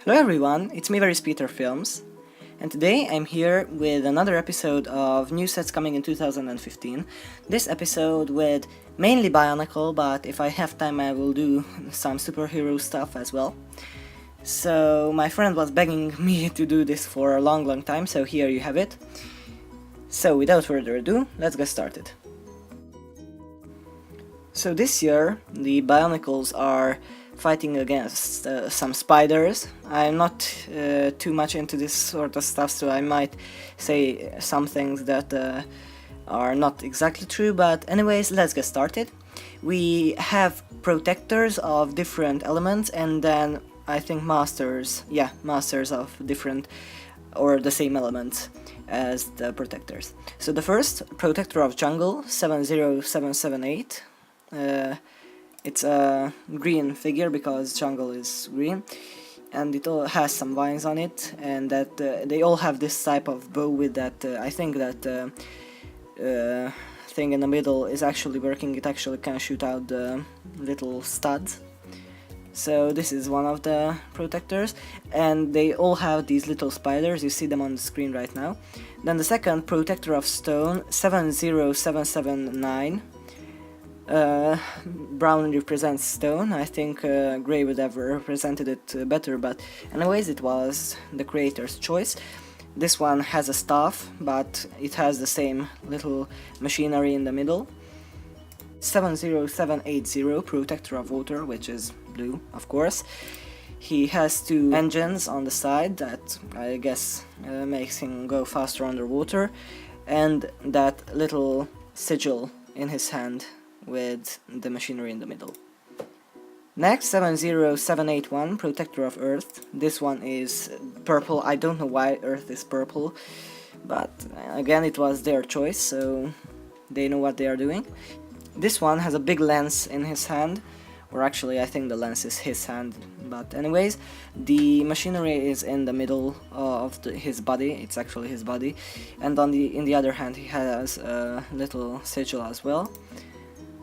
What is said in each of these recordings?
Hello everyone, it's me Peter Films, and today I'm here with another episode of new sets coming in 2015. This episode with mainly Bionicle, but if I have time I will do some superhero stuff as well. So my friend was begging me to do this for a long time, so here you have it. So without further ado, let's get started. So this year the Bionicles are fighting against some spiders. I'm not too much into this sort of stuff, so I might say some things that are not exactly true, but anyways, let's get started. We have protectors of different elements and then I think masters of different or the same elements as the protectors. So the first, Protector of Jungle 70778. It's a green figure because jungle is green, and it all has some vines on it, and that they all have this type of bow with that I think that thing in the middle is actually working. It actually can shoot out the little studs. So this is one of the protectors, and they all have these little spiders. You see them on the screen right now. Then the second, Protector of Stone 70779. Brown represents stone. I think grey would have represented it better, but anyways, it was the creator's choice. This one has a staff, but it has the same little machinery in the middle. 70780, Protector of Water, which is blue, of course. He has two engines on the side that I guess makes him go faster underwater, and that little sigil in his hand with the machinery in the middle. Next, 70781, Protector of Earth. This one is purple. I don't know why Earth is purple, but again, it was their choice, so they know what they are doing. This one has a big lens in his hand, or actually I think the lens is his hand, but anyways, the machinery is in the middle of his body. It's actually his body, and in the other hand he has a little sigil as well.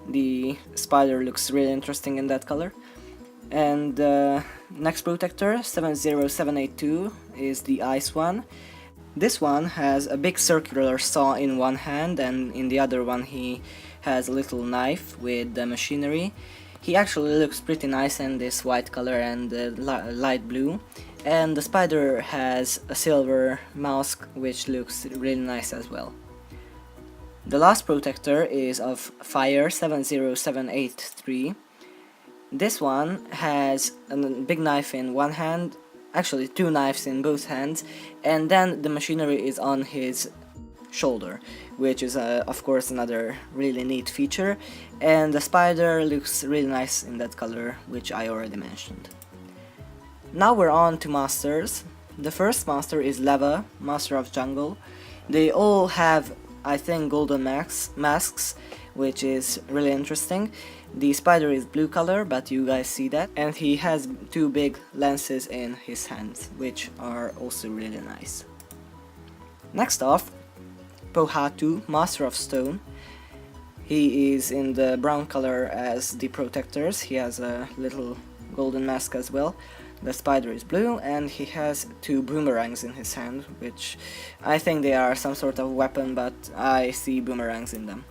The spider looks really interesting in that color. And next protector, 70782, is the ice one. This one has a big circular saw in one hand, and in the other one he has a little knife with the machinery. He actually looks pretty nice in this white color and light blue. And the spider has a silver mask, which looks really nice as well. The last protector is of fire, 70783. This one has a big knife in one hand, actually two knives in both hands, and then the machinery is on his shoulder, which is of course another really neat feature, and the spider looks really nice in that color, which I already mentioned. Now we're on to masters. The first master is Leva, Master of Jungle. They all have, I think, golden masks, which is really interesting. The spider is blue color, but you guys see that, and he has two big lenses in his hands, which are also really nice. Next off, Pohatu, Master of Stone. He is in the brown color as the protectors. He has a little golden mask as well. The spider is blue, and he has two boomerangs in his hand, which I think they are some sort of weapon, but I see boomerangs in them.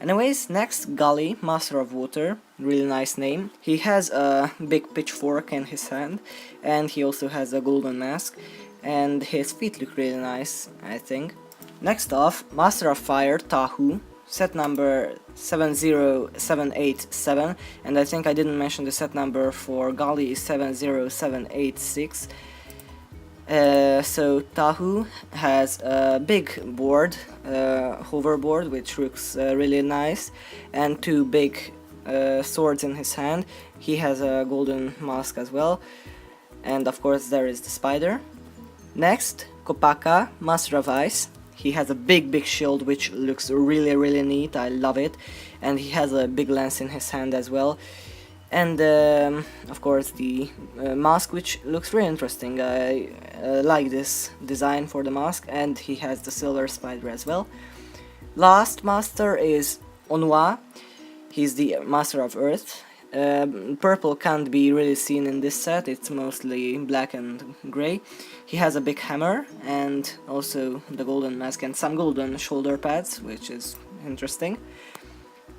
Anyways, next, Gully, Master of Water. Really nice name. He has a big pitchfork in his hand, and he also has a golden mask, and his feet look really nice, I think. Next off, Master of Fire, Tahu. Set number 70787, and I think I didn't mention the set number for Gali is 70786. So Tahu has a big board, hoverboard, which looks really nice, and two big swords in his hand. He has a golden mask as well, and of course there is the spider. Next, Kopaka, Master of Ice. He has a big shield, which looks really neat. I love it, and he has a big lance in his hand as well. And of course the mask, which looks really interesting. I like this design for the mask, and he has the silver spider as well. Last master is Onwa. He's the Master of Earth. Purple can't be really seen in this set, it's mostly black and grey. He has a big hammer and also the golden mask and some golden shoulder pads, which is interesting.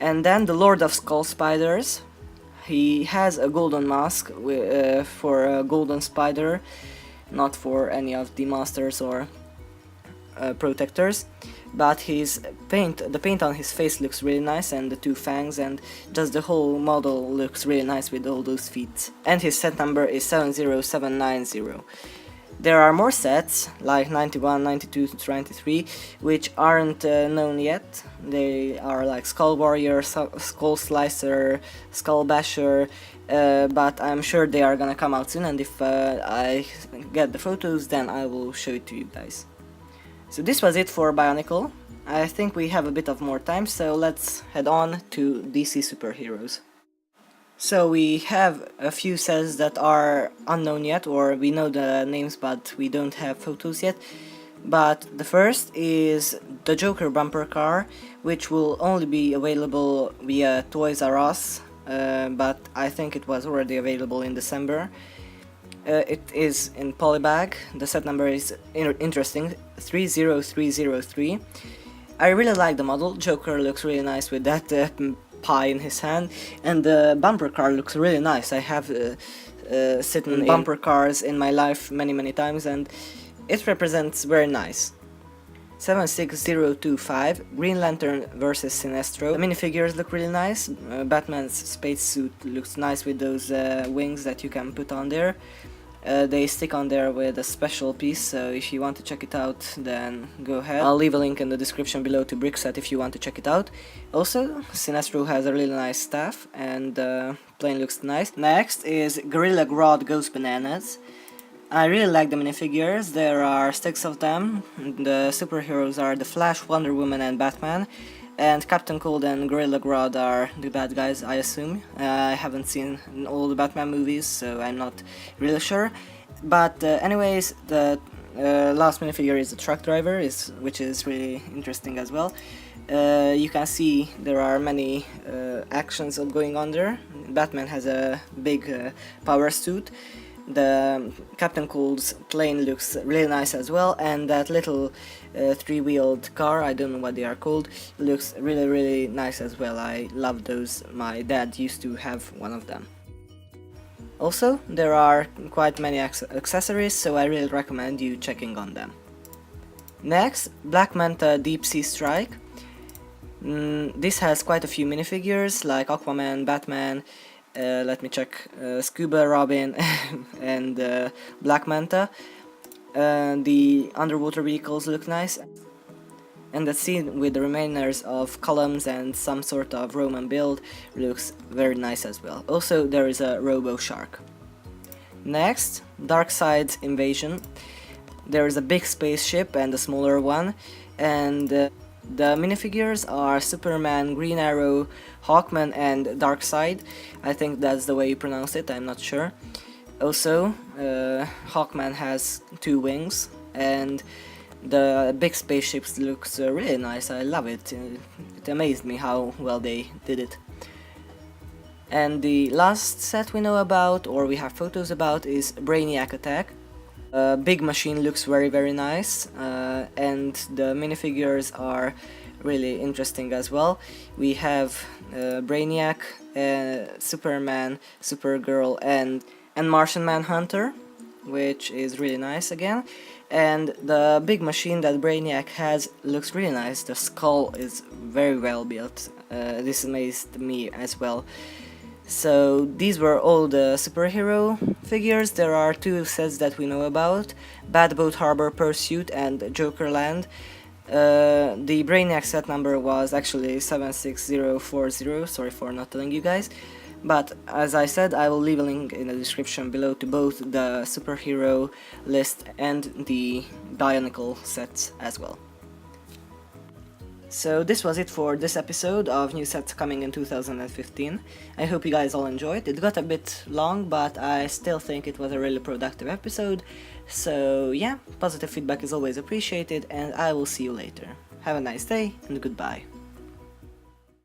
And then the Lord of Skull Spiders. He has a golden mask for a golden spider, not for any of the masters or protectors, but the paint on his face looks really nice, and the two fangs, and just the whole model looks really nice with all those feet. And his set number is 70790. There are more sets, like 91, 92 to 93, which aren't known yet. They are like Skull Warrior, Skull Slicer, Skull Basher, but I'm sure they are gonna come out soon, and if I get the photos, then I will show it to you guys. So this was it for Bionicle. I think we have a bit of more time, so let's head on to DC Superheroes. So we have a few sets that are unknown yet, or we know the names but we don't have photos yet. But the first is the Joker bumper car, which will only be available via Toys R Us, but I think it was already available in December. It is in polybag. The set number is interesting, 30303. I really like the model. Joker looks really nice with that pie in his hand, and the bumper car looks really nice. I have sitting in bumper cars in my life many times, and it represents very nice. 76025, Green Lantern vs Sinestro. The minifigures look really nice. Batman's spacesuit looks nice with those wings that you can put on there. They stick on there with a special piece, so if you want to check it out, then go ahead. I'll leave a link in the description below to Brickset if you want to check it out. Also, Sinestro has a really nice staff, and the plane looks nice. Next is Gorilla Grodd Goes Bananas. I really like the minifigures. There are 6 of them. The superheroes are the Flash, Wonder Woman and Batman. And Captain Cold and Gorilla Grodd are the bad guys, I assume. I haven't seen all the Batman movies, so I'm not really sure. But anyways, the last minifigure is the truck driver, which is really interesting as well. You can see there are many actions going on there. Batman has a big power suit. The Captain Cold's plane looks really nice as well, and that little three-wheeled car, I don't know what they are called, looks really nice as well. I love those. My dad used to have one of them. Also, there are quite many accessories, so I really recommend you checking on them. Next, Black Manta Deep Sea Strike. This has quite a few minifigures like Aquaman, Batman, let me check, Scuba Robin and Black Manta. The underwater vehicles look nice, and the scene with the remainers of columns and some sort of Roman build looks very nice as well. Also, there is a Robo Shark. Next, Darkseid's Invasion. There is a big spaceship and a smaller one, and the minifigures are Superman, Green Arrow, Hawkman and Darkseid. I think that's the way you pronounce it, I'm not sure. Also, Hawkman has 2 wings, and the big spaceships looks really nice. I love it. It amazed me how well they did it. And the last set we know about, or we have photos about, is Brainiac Attack. Big machine looks very nice, and the minifigures are really interesting as well. We have Brainiac, Superman, Supergirl and Martian Manhunter, which is really nice again. And the big machine that Brainiac has looks really nice. The skull is very well built. This amazed me as well. So these were all the superhero figures. There are 2 sets that we know about, Bad Boat Harbor Pursuit and Jokerland. The Brainiac set number was actually 76040, sorry for not telling you guys. But as I said, I will leave a link in the description below to both the superhero list and the Bionicle sets as well. So this was it for this episode of new sets coming in 2015. I hope you guys all enjoyed. It got a bit long, but I still think it was a really productive episode. So yeah, positive feedback is always appreciated, and I will see you later. Have a nice day and goodbye.